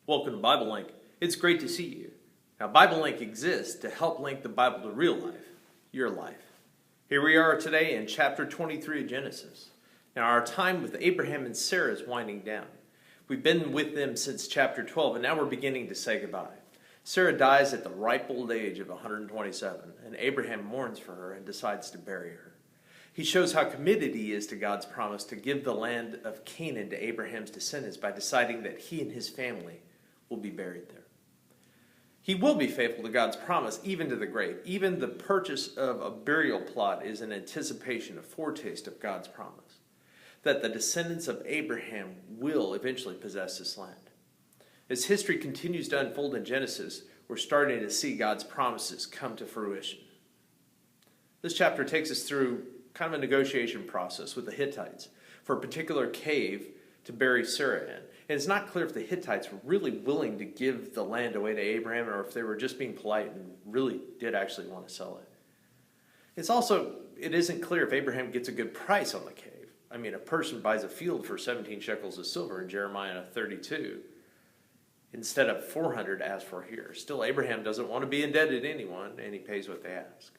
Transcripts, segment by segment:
Welcome to BibleLink. It's great to see you. Now, BibleLink exists to help link the Bible to real life, your life. Here we are today in chapter 23 of Genesis. Now, our time with Abraham and Sarah is winding down. We've been with them since chapter 12, and now we're beginning to say goodbye. Sarah dies at the ripe old age of 127, and Abraham mourns for her and decides to bury her. He shows how committed he is to God's promise to give the land of Canaan to Abraham's descendants by deciding that he and his family will be buried there. He will be faithful to God's promise, even to the grave. Even the purchase of a burial plot is an anticipation, a foretaste of God's promise, that the descendants of Abraham will eventually possess this land. As history continues to unfold in Genesis, we're starting to see God's promises come to fruition. This chapter takes us through kind of a negotiation process with the Hittites for a particular cave to bury Sarah in. And it's not clear if the Hittites were really willing to give the land away to Abraham or if they were just being polite and really did actually want to sell it. It isn't clear if Abraham gets a good price on the cave. I mean, a person buys a field for 17 shekels of silver in Jeremiah 32 instead of 400 asked for here. Still, Abraham doesn't want to be indebted to anyone, and he pays what they ask.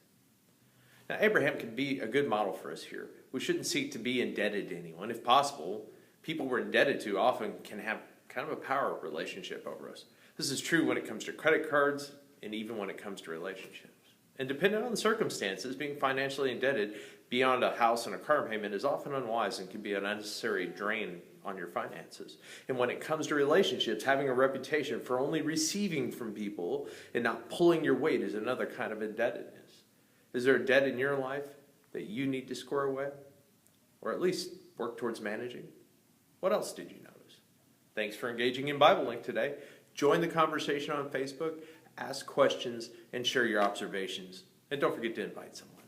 Now, Abraham can be a good model for us here. We shouldn't seek to be indebted to anyone. If possible, people we're indebted to often can have kind of a power relationship over us. This is true when it comes to credit cards and even when it comes to relationships. And depending on the circumstances, being financially indebted beyond a house and a car payment is often unwise and can be an unnecessary drain on your finances. And when it comes to relationships, having a reputation for only receiving from people and not pulling your weight is another kind of indebtedness. Is there a debt in your life that you need to square away? Or at least work towards managing? What else did you notice? Thanks for engaging in BibleLink today. Join the conversation on Facebook, ask questions, and share your observations. And don't forget to invite someone.